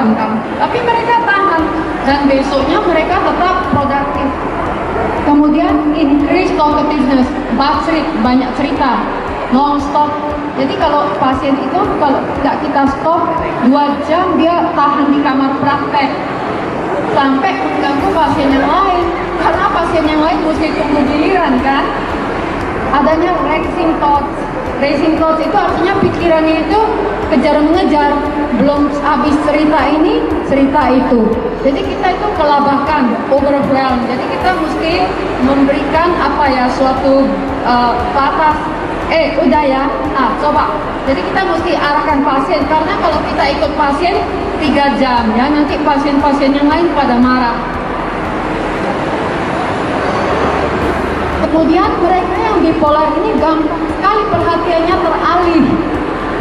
dihilangkan, tapi mereka tahan dan besoknya mereka tetap produktif. Kemudian increase talkativeness, banyak cerita, non-stop. Jadi kalau pasien itu kalau tidak kita stop 2 jam dia tahan di kamar praktek sampai mengganggu pasien yang lain, karena pasien yang lain mesti tunggu giliran kan. Adanya racing thoughts itu artinya pikirannya itu kejar mengejar, belum habis cerita ini cerita itu, jadi kita itu kelabakan, overwhelm. Jadi kita mesti memberikan suatu batas, udah ya, coba. Jadi kita mesti arahkan pasien, karena kalau kita ikut pasien 3 jam ya, nanti pasien-pasien yang lain pada marah. Kemudian mereka yang bipolar ini gampang sekali perhatiannya teralih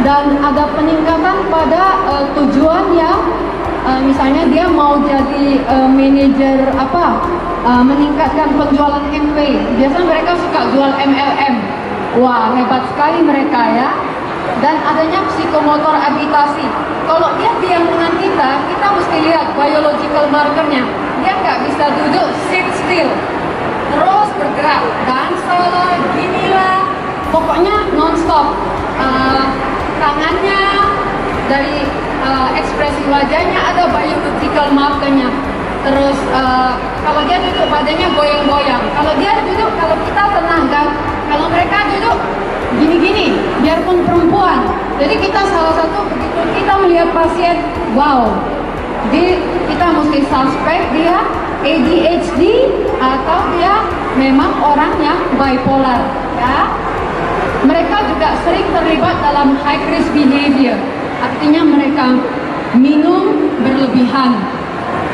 dan ada peningkatan pada tujuan yang misalnya dia mau jadi manajer meningkatkan penjualan MW. Biasanya mereka suka jual MLM. Wah, hebat sekali mereka ya. Dan adanya psikomotor agitasi. Kalau dia diam dengan kita mesti lihat biological markernya. Dia nggak bisa duduk sit still, terus bergerak, dansa lah, ginilah, pokoknya non-stop. Tangannya dari ekspresi wajahnya ada biological markernya. Terus kalau dia duduk badannya goyang-goyang. Kalau dia duduk, kalau kita tenang kan, kalau mereka duduk gini-gini, biarpun perempuan. Jadi kita salah satu begitu kita melihat pasien, wow, kita mesti suspek dia ADHD atau dia memang orang yang bipolar ya. Mereka juga sering terlibat dalam high risk behavior, artinya mereka minum berlebihan,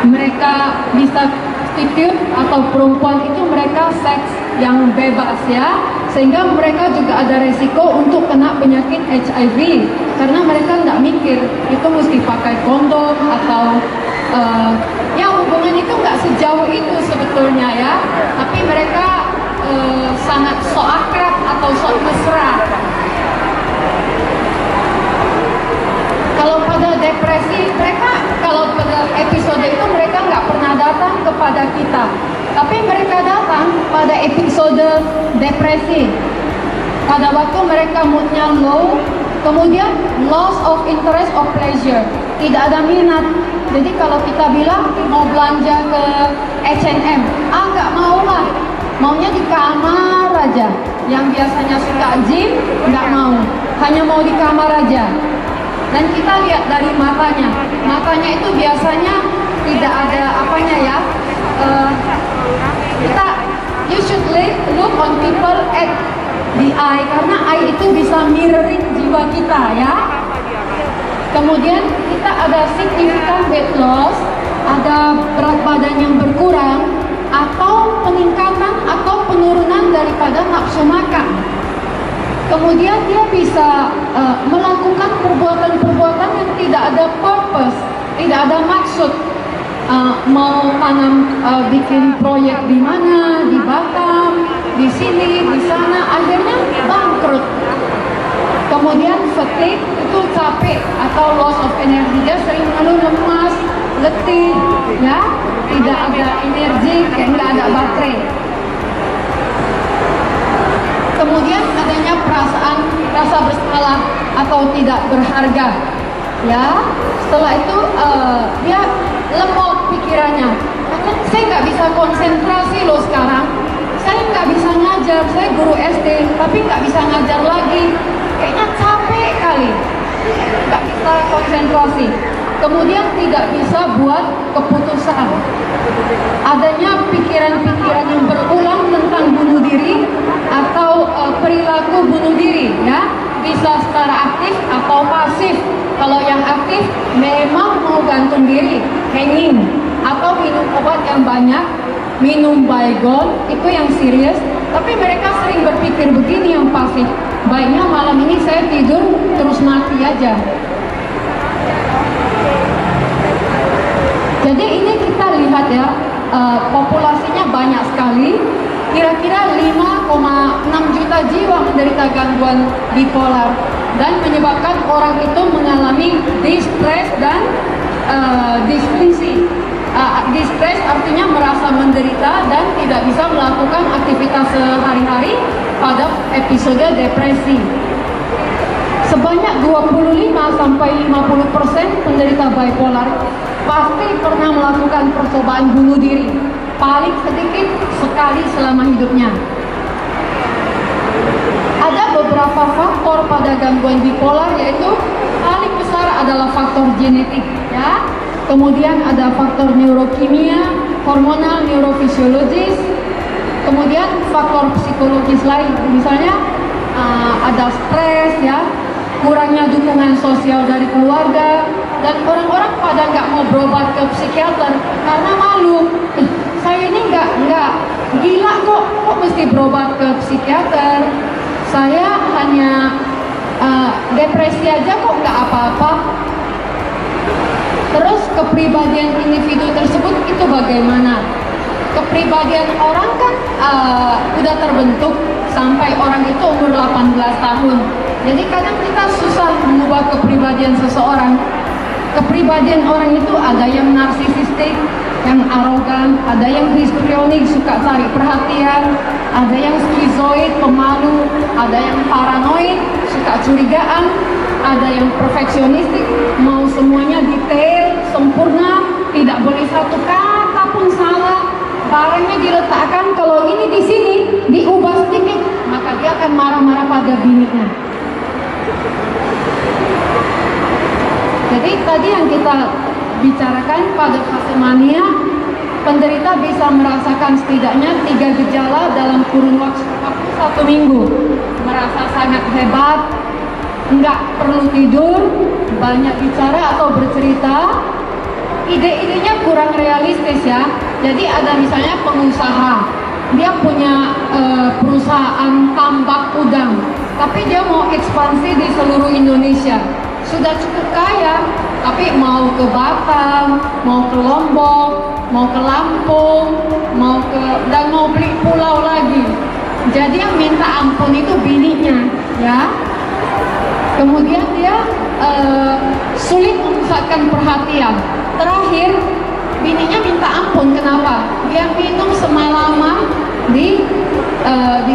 mereka bisa prostitut atau perempuan itu mereka seks yang bebas ya, sehingga mereka juga ada resiko untuk kena penyakit HIV karena mereka nggak mikir itu mesti pakai kondom atau ya hubungan itu nggak sejauh itu sebetulnya ya, tapi mereka sangat so akrab atau so mesra. Kalau pada depresi, mereka kalau pada episode itu mereka nggak pernah datang kepada kita, tapi mereka datang pada episode depresi. Pada waktu mereka moodnya low, kemudian loss of interest of pleasure, tidak ada minat. Jadi kalau kita bilang mau belanja ke H&M, nggak mau lah, maunya di kamar aja. Yang biasanya suka gym, nggak mau, hanya mau di kamar aja. Dan kita lihat dari matanya itu biasanya tidak ada apanya ya. You should look on people at the eye, karena eye itu bisa mirroring jiwa kita ya. Kemudian kita ada significant weight loss, ada berat badan yang berkurang, atau peningkatan atau penurunan daripada nafsu makan. Kemudian dia bisa melakukan perbuatan-perbuatan yang tidak ada purpose, tidak ada maksud. Mau tanam, bikin proyek di mana, di Batam, di sini, di sana, akhirnya bangkrut. Kemudian fatigue itu capek atau loss of energy, dia sering mengeluh lemas, letih, ya, tidak ada energi, kayak nggak ada baterai. Kemudian adanya rasa bersalah atau tidak berharga, ya. Setelah itu dia lemot pikirannya. Saya nggak bisa konsentrasi loh sekarang. Saya nggak bisa ngajar. Saya guru SD, tapi nggak bisa ngajar lagi. Kayaknya capek kali. Nggak bisa konsentrasi. Kemudian tidak bisa buat keputusan. Adanya pikiran-pikiran yang berulang tentang bunuh diri atau perilaku bunuh diri, ya, bisa secara aktif atau pasif. Kalau yang aktif memang mau gantung diri, hanging, atau minum obat yang banyak, minum Baygon, itu yang serius. Tapi mereka sering berpikir begini yang pasif, baiknya malam ini saya tidur terus mati aja. Jadi ini kita lihat ya, populasinya banyak sekali, kira-kira 5,6 juta jiwa menderita gangguan bipolar dan menyebabkan orang itu mengalami distress dan Distress artinya merasa menderita dan tidak bisa melakukan aktivitas sehari-hari pada episode depresi. Sebanyak 25-50% penderita bipolar pasti pernah melakukan percobaan bunuh diri, paling sedikit sekali selama hidupnya. Ada beberapa faktor pada gangguan bipolar, yaitu paling besar adalah faktor genetik, ya. Kemudian ada faktor neurokimia, hormonal, neurofisiologis, kemudian faktor psikologis lain, misalnya ada stres, ya, kurangnya dukungan sosial dari keluarga, dan orang-orang pada nggak mau berobat ke psikiater karena malu. Saya ini nggak gila kok mesti berobat ke psikiater. Saya hanya depresi aja kok nggak apa-apa. Terus kepribadian individu tersebut itu bagaimana? Kepribadian orang kan udah terbentuk sampai orang itu umur 18 tahun. Jadi kadang kita susah mengubah kepribadian seseorang. Kepribadian orang itu ada yang narsisistik, yang arogan, ada yang histrionik, suka cari perhatian, ada yang skizoid, pemalu, ada yang paranoid, suka curigaan, ada yang perfeksionistik, mau semuanya detail, sempurna, tidak boleh satu kata pun salah. Barangnya diletakkan, kalau ini di sini diubah sedikit, maka dia akan marah-marah pada bininya. Jadi tadi yang kita bicarakan pada fase mania, penderita bisa merasakan setidaknya 3 gejala dalam kurun waktu 1 minggu. Merasa sangat hebat, nggak perlu tidur, banyak bicara atau bercerita, ide-idenya kurang realistis, ya. Jadi ada misalnya pengusaha, dia punya perusahaan tambak udang, tapi dia mau ekspansi di seluruh Indonesia. Sudah cukup kaya, tapi mau ke Batam, mau ke Lombok, mau ke Lampung, dan mau beli pulau lagi. Jadi yang minta ampun itu bininya, ya. Kemudian dia sulit memusatkan perhatian. Terakhir, bininya minta ampun. Kenapa? Dia minum semalaman di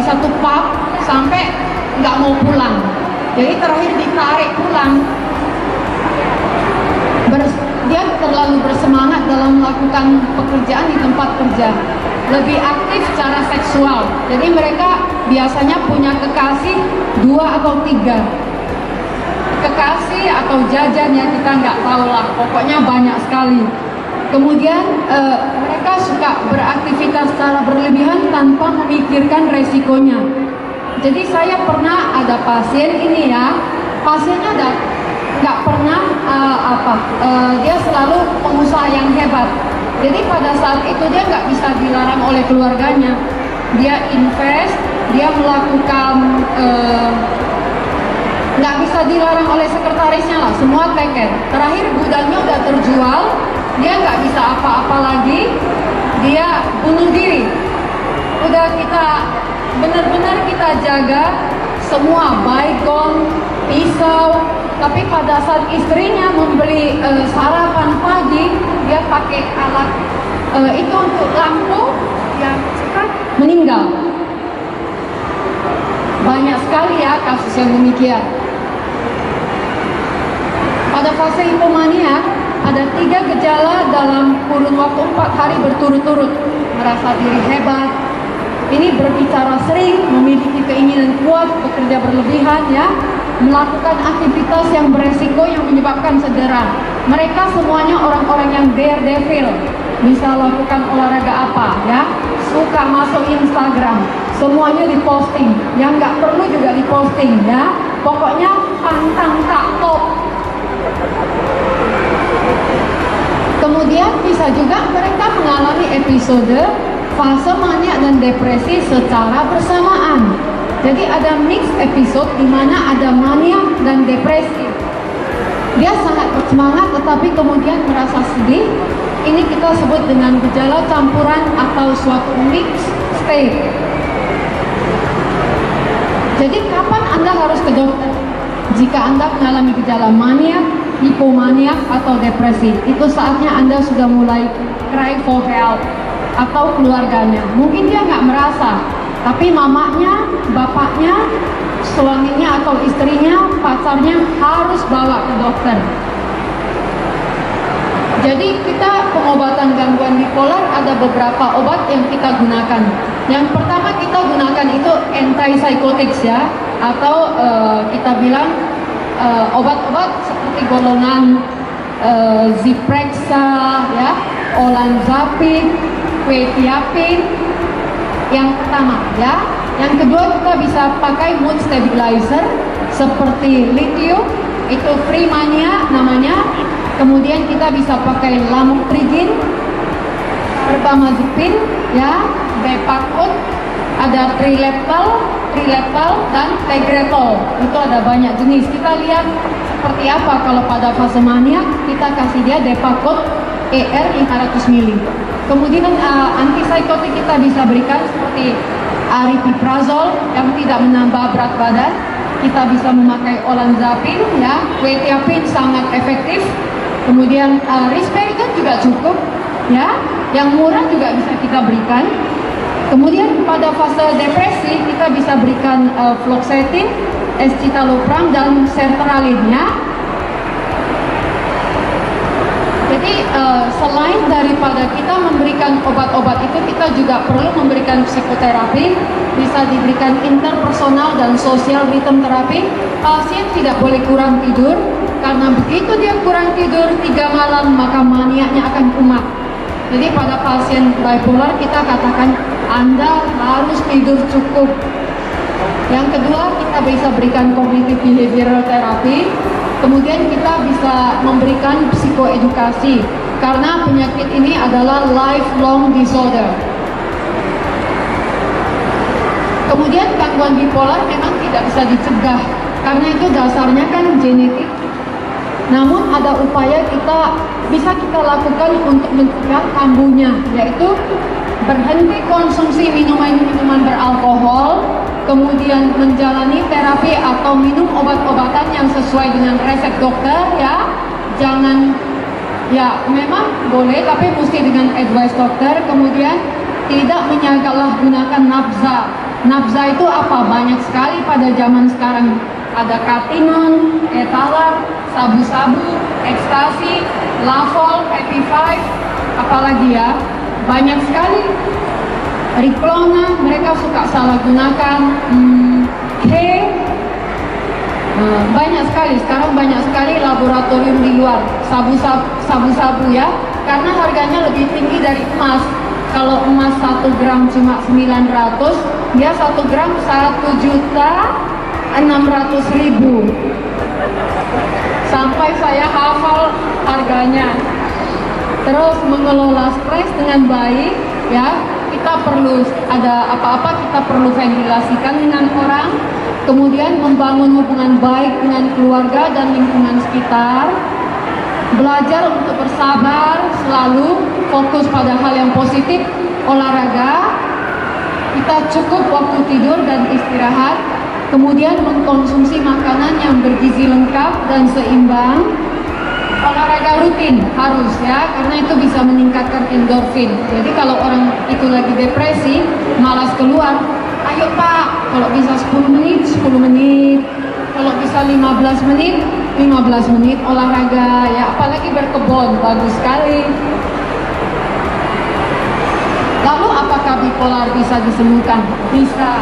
satu pub sampai nggak mau pulang. Jadi terakhir ditarik pulang. Dia terlalu bersemangat dalam melakukan pekerjaan di tempat kerja, lebih aktif secara seksual. Jadi mereka biasanya punya kekasih 2 atau 3. Kekasih atau jajan, ya, kita nggak tahu lah, pokoknya banyak sekali. Kemudian mereka suka beraktivitas secara berlebihan tanpa memikirkan resikonya. Jadi saya pernah ada pasien ini, ya, pasiennya nggak pernah dia selalu pengusaha yang hebat. Jadi pada saat itu dia nggak bisa dilarang oleh keluarganya. Dia invest, dia melakukan nggak bisa dilarang oleh sekretarisnya lah, semua take care. Terakhir gudangnya udah terjual, dia nggak bisa apa-apa lagi, dia bunuh diri. Udah kita benar-benar kita jaga semua, baygon, pisau, tapi pada saat istrinya membeli sarapan pagi, dia pakai alat itu untuk lampu, yang cepat meninggal. Banyak sekali, ya, kasus yang demikian. Pada fase hipomania ada 3 gejala dalam kurun waktu 4 hari berturut-turut. Merasa diri hebat, ini berbicara sering, memiliki keinginan kuat, bekerja berlebihan, ya, melakukan aktivitas yang beresiko yang menyebabkan cedera. Mereka semuanya orang-orang yang daredevil, bisa lakukan olahraga apa, ya, suka masuk Instagram, semuanya diposting, yang nggak perlu juga diposting, ya, pokoknya pantang tak top. Kemudian bisa juga mereka mengalami episode fase mania dan depresi secara bersamaan. Jadi ada mix episode di mana ada mania dan depresi. Dia sangat bersemangat tetapi kemudian merasa sedih. Ini kita sebut dengan gejala campuran atau suatu mix state. Jadi kapan Anda harus ke dokter? Jika Anda mengalami gejala mania hipomaniak atau depresi. Itu saatnya Anda sudah mulai cry for help, atau keluarganya. Mungkin dia nggak merasa, tapi mamanya, bapaknya, suaminya atau istrinya, pacarnya harus bawa ke dokter. Jadi kita pengobatan gangguan bipolar ada beberapa obat yang kita gunakan. Yang pertama kita gunakan itu antipsychotics ya, atau kita bilang obat-obat seperti golongan Zyprexa ya, olanzapine, quetiapine. Yang pertama ya. Yang kedua kita bisa pakai mood stabilizer seperti lithium, itu Freemania namanya. Kemudian kita bisa pakai lamotrigine, carbamazepine ya, Bepakut, ada trileptal dan tegretol. Itu ada banyak jenis. Kita lihat seperti apa kalau pada fase maniak kita kasih dia Depakut ER 500 ml. Kemudian antipsikotik kita bisa berikan seperti aripiprazol yang tidak menambah berat badan. Kita bisa memakai olanzapine ya, quetiapine sangat efektif. Kemudian risperidone juga cukup ya, yang murah juga bisa kita berikan. Kemudian pada fase depresi kita bisa berikan fluoxetine, escitalopram dan sertraline ya. Jadi selain daripada kita memberikan obat-obat itu, kita juga perlu memberikan psikoterapi, bisa diberikan interpersonal dan social rhythm terapi. Pasien tidak boleh kurang tidur, karena begitu dia kurang tidur 3 malam maka maniaknya akan kumat. Jadi pada pasien bipolar kita katakan Anda harus tidur cukup. Yang kedua kita bisa berikan cognitive behavioral therapy. Kemudian kita bisa memberikan psikoedukasi, karena penyakit ini adalah lifelong disorder. Kemudian gangguan bipolar memang tidak bisa dicegah, karena itu dasarnya kan genetik. Namun ada upaya bisa kita lakukan untuk mencegah kambuhnya, yaitu berhenti konsumsi minuman beralkohol, kemudian menjalani terapi atau minum obat-obatan yang sesuai dengan resep dokter ya. Jangan, ya memang boleh tapi mesti dengan advice dokter. Kemudian tidak menyalahgunakan nafza. Nafza itu apa? Banyak sekali pada zaman sekarang. Ada katinon, etalar, sabu-sabu, ekstasi, lavol, happy five, apalagi ya, banyak sekali. Riklona mereka suka salah gunakan, banyak sekali. Sekarang banyak sekali laboratorium di luar sabu-sabu ya, karena harganya lebih tinggi dari emas. Kalau emas 1 gram cuma 900, dia 1 gram 1.600.000. Sampai saya hafal harganya. Terus mengelola stres dengan baik ya, kita perlu ada apa-apa kita perlu ventilasikan dengan orang. Kemudian membangun hubungan baik dengan keluarga dan lingkungan sekitar. Belajar untuk bersabar, selalu fokus pada hal yang positif, olahraga, kita cukup waktu tidur dan istirahat, kemudian mengkonsumsi makanan yang bergizi lengkap dan seimbang, olahraga rutin harus ya, karena itu bisa meningkatkan endorfin. Jadi kalau orang itu lagi depresi, malas keluar, ayo Pak, kalau bisa 10 menit, 10 menit, kalau bisa 15 menit, 15 menit olahraga ya, apalagi berkebun, bagus sekali. Lalu apakah bipolar bisa disembuhkan? Bisa.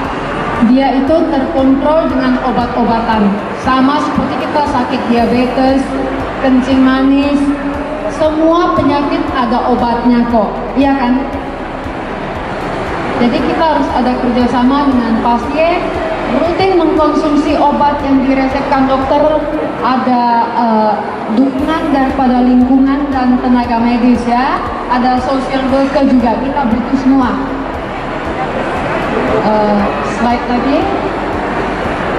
Dia itu terkontrol dengan obat-obatan. Sama seperti kita sakit diabetes, kencing manis, semua penyakit ada obatnya kok, iya kan? Jadi kita harus ada kerjasama dengan pasien, rutin mengkonsumsi obat yang diresepkan dokter, ada dukungan daripada lingkungan dan tenaga medis ya, ada social worker juga, kita butuh semua. Slide lagi.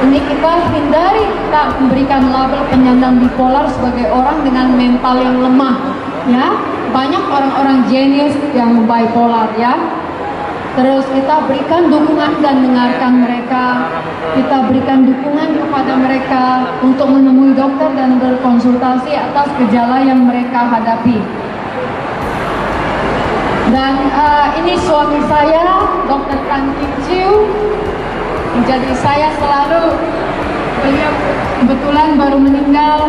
Ini kita hindari kita memberikan label penyandang bipolar sebagai orang dengan mental yang lemah ya. Banyak orang-orang jenius yang bipolar ya. Terus kita berikan dukungan dan dengarkan mereka. kita berikan dukungan kepada mereka untuk menemui dokter dan berkonsultasi atas gejala yang mereka hadapi. Dan ini suami saya, Dr. Tan Kim Chiu. Jadi saya selalu, beliau kebetulan baru meninggal.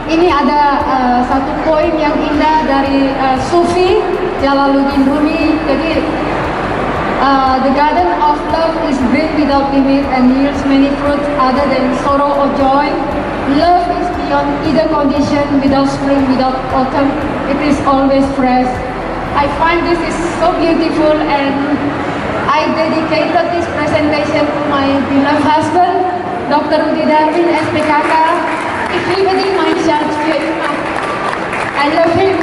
Ini ada satu poin yang indah dari Sufi Jalaluddin Rumi. Jadi the garden of love is green without limit and yields many fruits other than sorrow or joy. Love is beyond either condition, without spring, without autumn. It is always fresh. I find this is so beautiful, and I dedicated this presentation to my beloved husband, Dr. Rudi Darwin, SPKK. If living in my church, I love him.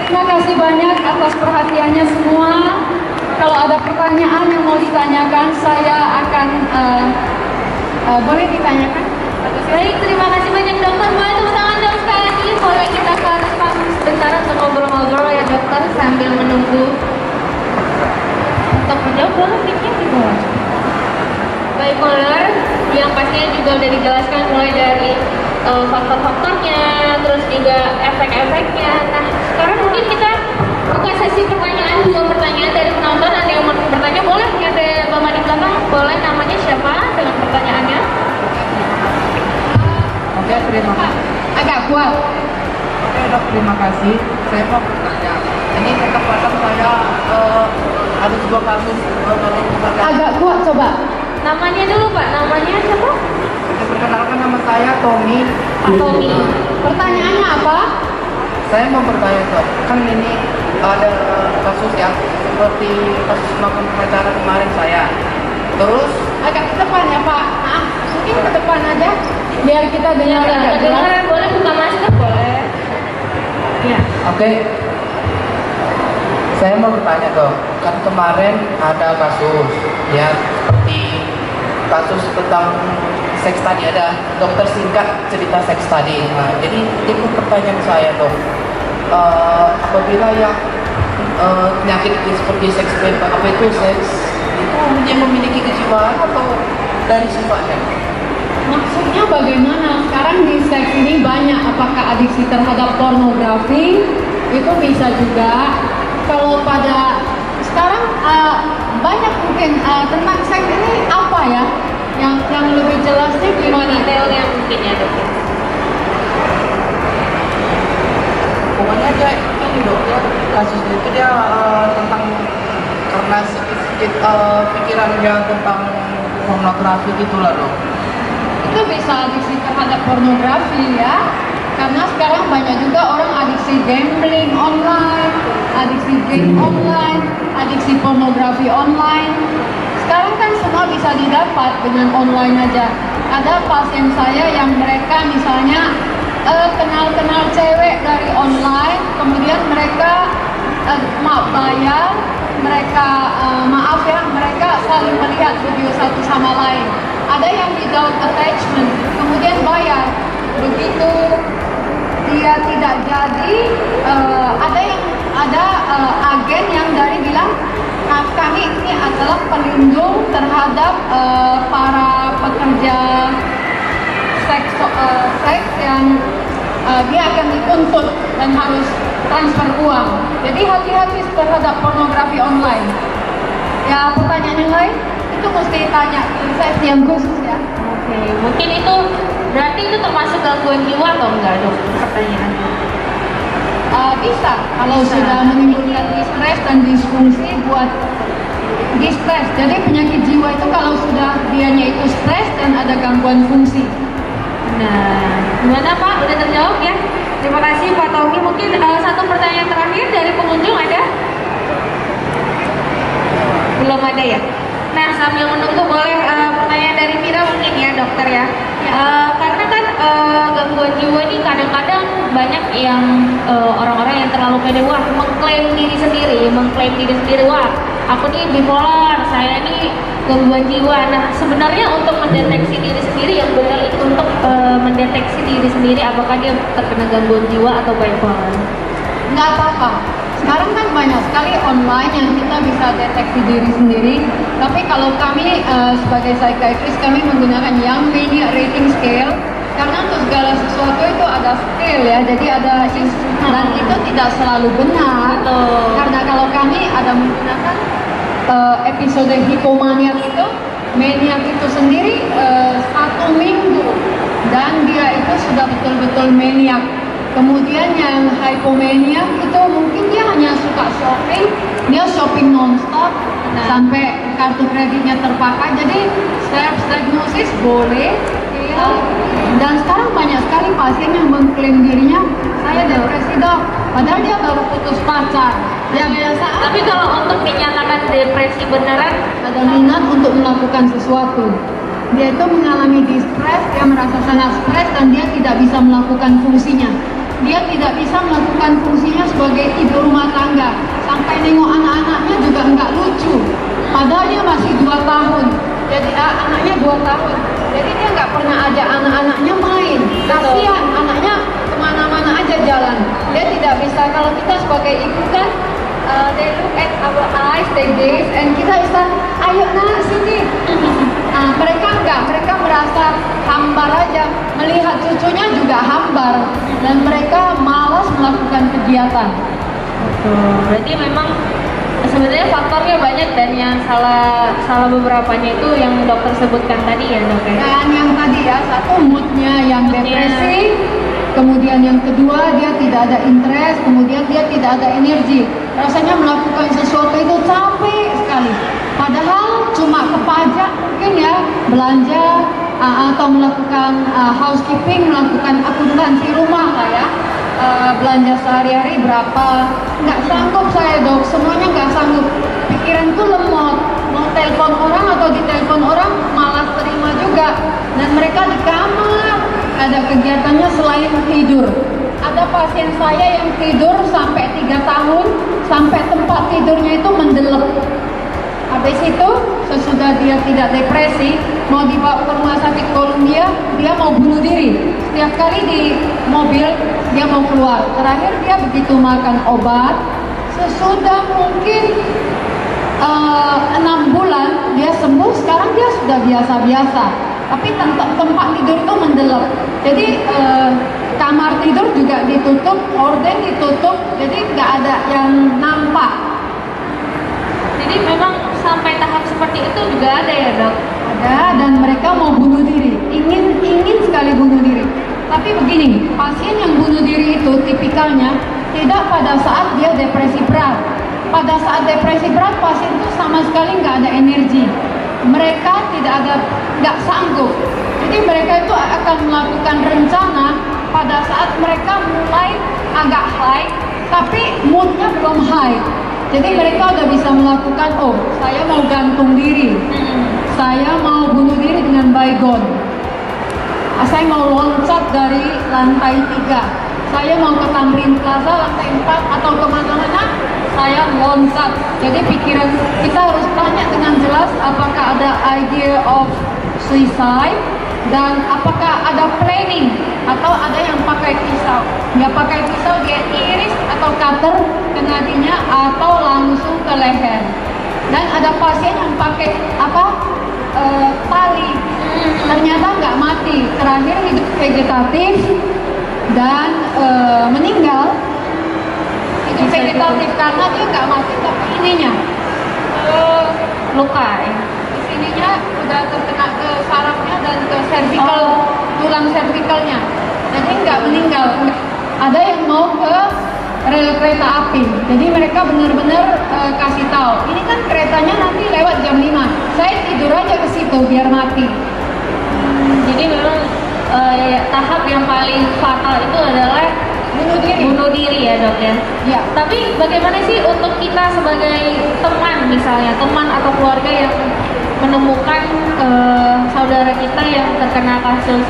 Terima kasih banyak atas perhatiannya semua. Kalau ada pertanyaan yang mau ditanyakan, saya akan boleh ditanyakan. Baik, terima kasih banyak dokter. Boleh tepuk tangan dong sekali lagi. Boleh kita ke atas panggung sebentar untuk ngobrol-ngobrol ya dokter sambil menunggu untuk menjawab. Boleh pikir di bawah. Baik, Poler, yang pastinya juga udah dijelaskan mulai dari faktor-faktornya, terus juga efek-efeknya. Nah, sekarang mungkin kita buka sesi pertanyaan, 2 pertanyaan dari penonton. Ada yang mau bertanya, boleh? Ada Bapak di belakang, boleh, namanya siapa dengan pertanyaannya? Oke, terima kasih. Agak kuat. Oke dok, terima kasih. Saya mau bertanya. Ini kesempatan saya ada sebuah kasus Agak kuat coba. Namanya dulu Pak, namanya siapa? Saya perkenalkan, nama saya Tommy. Pak Tommy. Pertanyaannya apa? Saya mau bertanya dok, kan ini ada kasus yang seperti kasus melakukan pengacara kemarin saya. Terus Agak ke depan ya Pak. Maaf, mungkin ke depan aja biar kita dengar agak jelas. Kedengaran, boleh buka masker, boleh. Ya. oke, saya mau bertanya dok, kan kemarin ada kasus ya seperti kasus tentang seks tadi, ada dokter singkat cerita seks tadi. Nah, jadi itu pertanyaan saya dok, apabila yang penyakit seperti seks bebas, apa itu seks itu dia memiliki kejiwaan atau dari sifatnya? Maksudnya bagaimana? Sekarang di seks ini banyak, apakah adiksi terhadap pornografi? Itu bisa juga. Kalau pada sekarang banyak mungkin tentang seks ini apa ya? Yang lebih jelasnya gimana? Detailnya mungkin ya dok. Pokoknya dia ini dok, dia kasusnya itu dia tentang karena sedikit pikiran dia tentang pornografi gitulah dok. Itu bisa adiksi terhadap pornografi ya, karena sekarang banyak juga orang adiksi gambling online, adiksi game online, adiksi pornografi online. Sekarang kan semua bisa didapat dengan online aja. Ada pasien saya yang mereka misalnya kenal-kenal cewek dari online, kemudian mereka bayar, mereka maaf ya, mereka saling melihat video satu sama lain. Ada yang without attachment, kemudian bayar. Begitu dia tidak jadi, ada agen yang dari bilang, nah, kami ini adalah pelindung terhadap para pekerja seks yang dia akan dituntut dan harus transfer uang. Jadi hati-hati terhadap pornografi online. Ya, pertanyaan yang lain itu mesti tanya seks yang khusus ya. Oke, mungkin itu berarti itu termasuk gangguan jiwa atau enggak dok? Pertanyaannya. Bisa, kalau sudah menimbulkan distres dan disfungsi buat distres. Jadi penyakit jiwa itu kalau sudah dianya itu stres dan ada gangguan fungsi. Nah, gimana Pak? Udah terjawab ya? Terima kasih Pak Tommy. Mungkin satu pertanyaan terakhir dari pengunjung ada? Belum ada ya? Nah, sambil menunggu boleh pertanyaan dari Mira mungkin ya dokter ya. Karena kan gangguan jiwa ini kadang-kadang banyak yang orang-orang yang terlalu pede, wah mengklaim diri sendiri, wah aku nih bipolar, saya nih gangguan jiwa. Nah, sebenarnya untuk mendeteksi diri sendiri yang benar itu untuk mendeteksi diri sendiri apakah dia terkena gangguan jiwa atau bipolar. Nggak apa-apa. sekarang kan banyak sekali online yang kita bisa deteksi diri sendiri. Tapi kalau kami sebagai psychiatrist, kami menggunakan yang mania rating scale. Karena untuk segala sesuatu itu ada scale ya, jadi ada dan itu tidak selalu benar. Betul. Karena kalau kami ada menggunakan episode hipomaniak itu, maniak itu sendiri 1 minggu dan dia itu sudah betul-betul maniak. Kemudian yang hypomania itu mungkin dia hanya suka shopping, dia shopping non-stop sampai kartu kreditnya terpakai. Jadi self-diagnosis boleh, ya. Dan sekarang banyak sekali pasien yang mengklaim dirinya saya depresi dok, padahal dia baru putus pacar. Ya biasa. Tapi kalau untuk dinyatakan depresi beneran, Ada minat untuk melakukan sesuatu. Dia itu mengalami distress, dia merasa sangat stres dan dia tidak bisa melakukan fungsinya. Dia tidak bisa melakukan fungsinya sebagai ibu rumah tangga. Sampai nengok anak-anaknya juga nggak lucu. Padahal dia masih 2 tahun. Jadi anaknya 2 tahun. Jadi dia nggak pernah ajak anak-anaknya main. Kasihan anaknya kemana-mana aja jalan. Dia tidak bisa. Kalau kita sebagai ibu kan, they look at our eyes, they gaze, and kita bisa, ayo nak sini. Mereka enggak, mereka merasa hambar aja. Melihat cucunya juga hambar dan mereka malas melakukan kegiatan. betul. Berarti memang sebenarnya faktornya banyak dan yang salah beberapanya itu yang dokter sebutkan tadi ya dok ya. Dan yang tadi ya, satu moodnya yang depresi, kemudian yang kedua dia tidak ada interest, kemudian dia tidak ada energi. Rasanya melakukan sesuatu itu capek sekali. Padahal cuma ke pajak mungkin ya, belanja atau melakukan housekeeping, melakukan akuntansi rumah lah ya. Belanja sehari-hari berapa, nggak sanggup saya dok, semuanya nggak sanggup. Pikiranku lemot, mau telepon orang atau ditelepon orang malas terima juga. Dan mereka di kamar, ada kegiatannya selain tidur. Ada pasien saya yang tidur sampai 3 tahun, sampai tempat tidurnya itu mendelep. Habis itu, sesudah dia tidak depresi, mau dibawa ke rumah sakit Columbia, dia mau bunuh diri. Setiap kali di mobil, dia mau keluar. Terakhir dia begitu makan obat, sesudah mungkin 6 bulan, dia sembuh, sekarang dia sudah biasa-biasa. Tapi tempat tidur itu mendelep. Jadi, kamar tidur juga ditutup, horden ditutup, jadi nggak ada yang nampak. Jadi memang sampai tahap seperti itu juga ada ya dok? Ada, dan mereka mau bunuh diri, ingin sekali bunuh diri. Tapi begini, pasien yang bunuh diri itu tipikalnya tidak pada saat dia depresi berat. Pada saat depresi berat, pasien itu sama sekali nggak ada energi. Mereka nggak sanggup. Jadi mereka itu akan melakukan rencana pada saat mereka mulai agak high, tapi moodnya belum high. Jadi mereka udah bisa melakukan, oh saya mau gantung diri, saya mau bunuh diri dengan baygon, saya mau loncat dari lantai 3, saya mau ke Tamrin Plaza lantai 4 atau kemana-mana, saya loncat. Jadi pikiran kita harus tanya dengan jelas apakah ada idea of suicide dan apakah ada planning atau ada yang pakai pisau. Dia pakai pisau, dia iris atau cutter ke nadinya atau langsung ke leher. Dan ada pasien yang pakai tali, ternyata nggak mati, terakhir hidup vegetatif dan meninggal. Hidup vegetatif karena dia nggak mati, tapi ininya Luka ya? di sininya udah terkena ke sarafnya dan ke cervical, tulang cervicalnya. Jadi nggak meninggal. Ada yang mau ke rel kereta api. Jadi mereka benar-benar kasih tahu, ini kan keretanya nanti lewat jam 5. Saya tidur aja ke situ biar mati. Jadi memang tahap yang paling fatal itu adalah bunuh diri ya dok ya? Ya. Tapi bagaimana sih untuk kita sebagai teman misalnya, teman atau keluarga yang menemukan saudara kita yang terkena kasus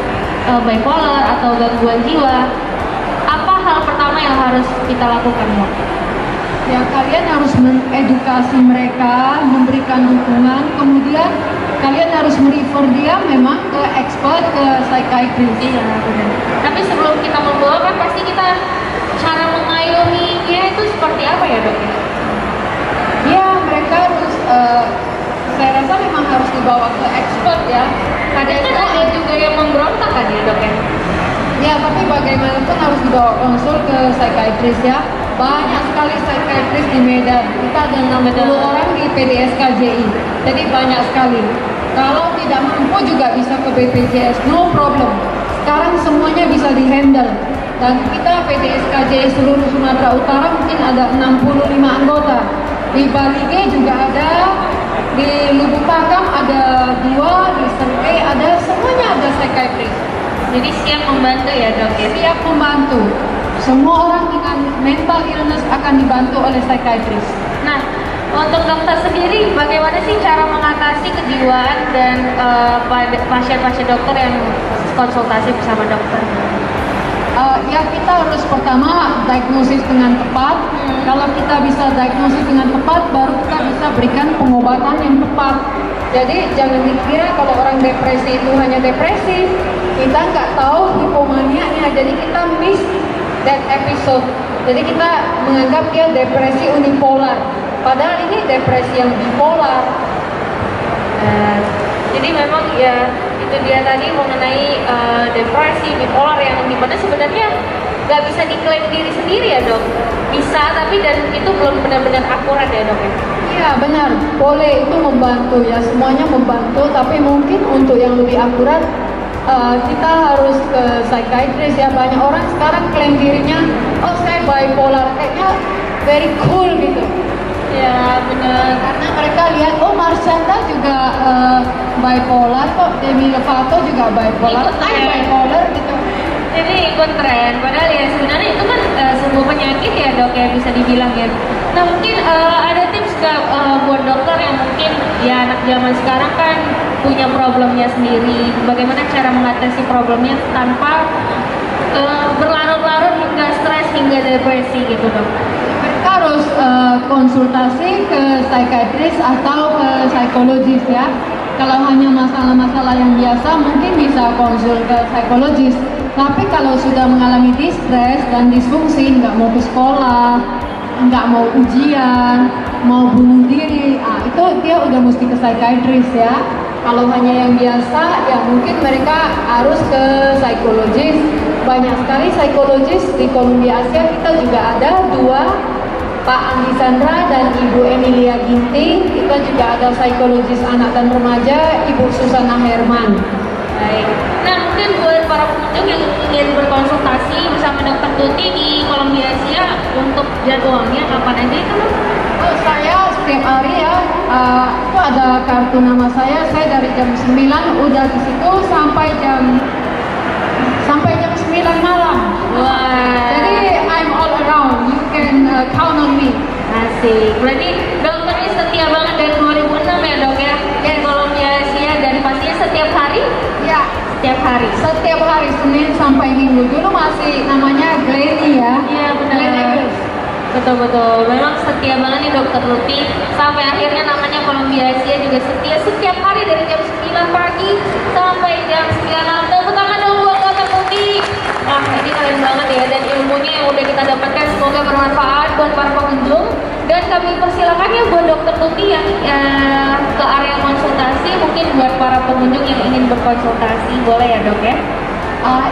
bipolar atau gangguan jiwa, apa hal pertama yang harus kita lakukan dok? Ya, kalian harus mengedukasi mereka, memberikan dukungan, kemudian kalian harus merefer dia memang ke expert, ke psychiatrist. Iya benar. Tapi sebelum kita membawa kan pasti kita cara mengayominya itu seperti apa ya dok? Ya, mereka harus, saya rasa memang harus dibawa ke expert ya. Kadang kan ada juga yang memberontak kan ya dok ya? Ya, tapi bagaimanapun harus dibawa konsul ke psychiatrist ya. Banyak sekali psychiatrist di Medan. Kita ada 60 orang di PDSKJI. Jadi banyak sekali. Kalau tidak mampu juga bisa ke BPJS, no problem. Sekarang semuanya bisa dihandle. Dan kita PDSKJI seluruh Sumatera Utara mungkin ada 65 anggota. Di Bali G juga ada, di Lubuk Pakam ada 2, di Serpei ada, semuanya ada psychiatrist. Jadi siap membantu ya dok ya? Siap membantu. Semua orang dengan mental illness akan dibantu oleh psychiatrist. Nah, untuk dokter sendiri bagaimana sih cara mengatasi kejiwaan dan pada pasien-pasien dokter yang konsultasi bersama dokter? Ya kita harus pertama diagnosis dengan tepat. Kalau kita bisa diagnosis dengan tepat, baru kita bisa berikan pengobatan yang tepat. Jadi jangan dikira kalau orang depresi itu hanya depresi. Kita nggak tahu hipomanianya, jadi kita miss that episode. Jadi kita menganggap dia depresi unipolar. Padahal ini depresi yang bipolar. Jadi memang ya itu dia tadi mengenai depresi bipolar yang dimana sebenarnya nggak bisa diklaim diri sendiri ya dok. Bisa tapi dan itu belum benar-benar akurat ya dok ya. Iya benar, boleh itu membantu ya, semuanya membantu. Tapi mungkin untuk yang lebih akurat kita harus ke psychiatrist ya. Banyak orang sekarang klaim dirinya, oh saya bipolar, kayaknya very cool gitu. Ya benar. Karena mereka lihat, oh Marshanda juga bipolar kok, Demi Lovato juga bipolar, Ikut saya tren. bipolar gitu. Jadi ikut tren, padahal ya sebenarnya itu kan sebuah penyakit ya dok ya bisa dibilang ya. Nah mungkin ada tips nggak buat dokter yang mungkin ya anak zaman sekarang kan punya problemnya sendiri, bagaimana cara mengatasi problemnya tanpa berlarut-larut hingga stres hingga depresi gitu dok? Mereka harus konsultasi ke psikiatris atau ke psikologis ya. Kalau hanya masalah-masalah yang biasa mungkin bisa konsul ke psikologis. Tapi kalau sudah mengalami distres dan disfungsi, nggak mau ke sekolah, nggak mau ujian, mau bunuh diri, itu dia udah mesti ke psikiatris ya. Kalau hanya yang biasa, ya mungkin mereka harus ke psikologis. Banyak sekali psikologis di Columbia Asia, kita juga ada 2, Pak Andi Sandra dan Ibu Emilia Ginting. Kita juga ada psikologis anak dan remaja, Ibu Susana Herman. Baik. Nah mungkin buat para pengunjung yang ingin berkonsultasi bersama Dokter Tuti di Columbia Asia untuk jadwalnya kapan aja itu? Oh, saya setiap hari ya, itu ada kartu nama saya dari jam 9 udah di situ sampai jam 9 malam. Wah. Jadi I'm all around, you can count on me. Asik. Berarti dokter ini setia banget dari 2006 ya dok ya? Di Columbia Asia dan pastinya setiap hari? Ya, Setiap hari. setiap hari Senin sampai Minggu. Dulu masih namanya Glenny ya. Iya benar. Glenn Eggers. Betul-betul. Memang setia banget nih Dokter Tuti. Sampai akhirnya namanya Columbia Asia juga setia setiap hari dari jam 9 pagi sampai jam 9 malam. Tepuk tangan dong buat Dokter Tuti. Wah ini keren banget ya, dan ilmunya yang udah kita dapatkan semoga bermanfaat buat para pengunjung. Dan kami persilakan ya buat Dokter Tuti yang ke area konsultasi, mungkin buat para pengunjung yang ingin berkonsultasi boleh ya dok ya?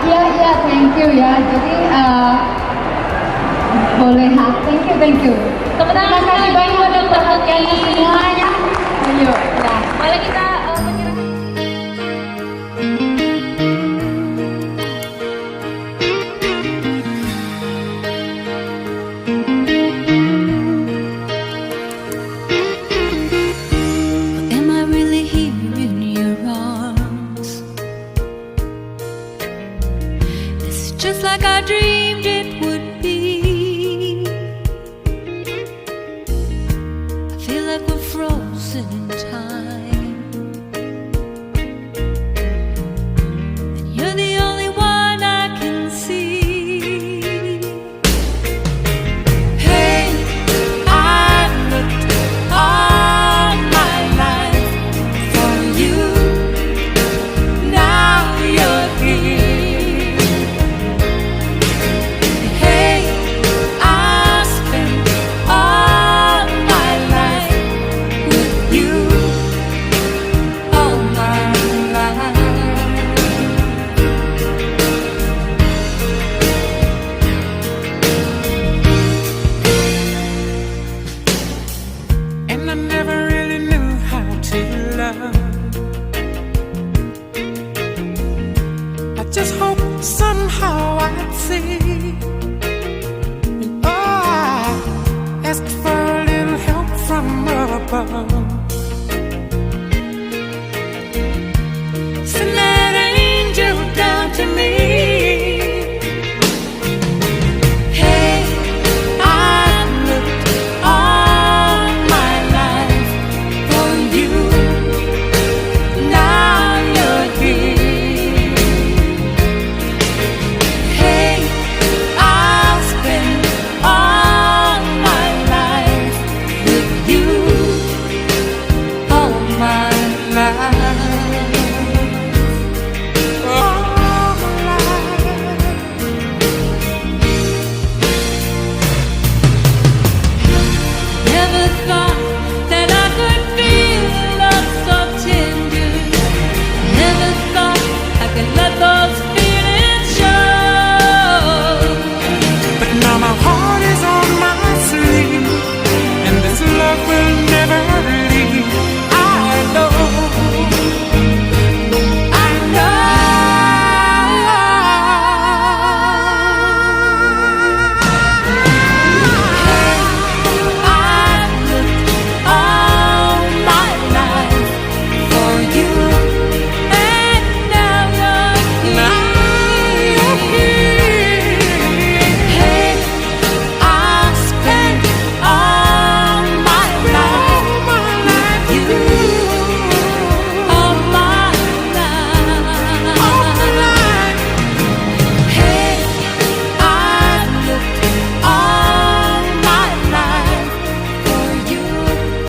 Iya, thank you ya. Jadi boleh, thank you. Terima kasih banyak buat Dokter Tuti semuanya. Ayo. Nah, mari kita menyerahkan. Am I really here in your arms? It's just like I dreamed it would be. I feel like we're frozen in time, and you're the only one I can see. Hey, I've looked all my life for you. just hope somehow I'd see. And oh, I asked for a little help from above. Send that angel down to me. Hey, I've looked all my life for you. Now you're here. Hey, I'll spend all my life with you. All my life.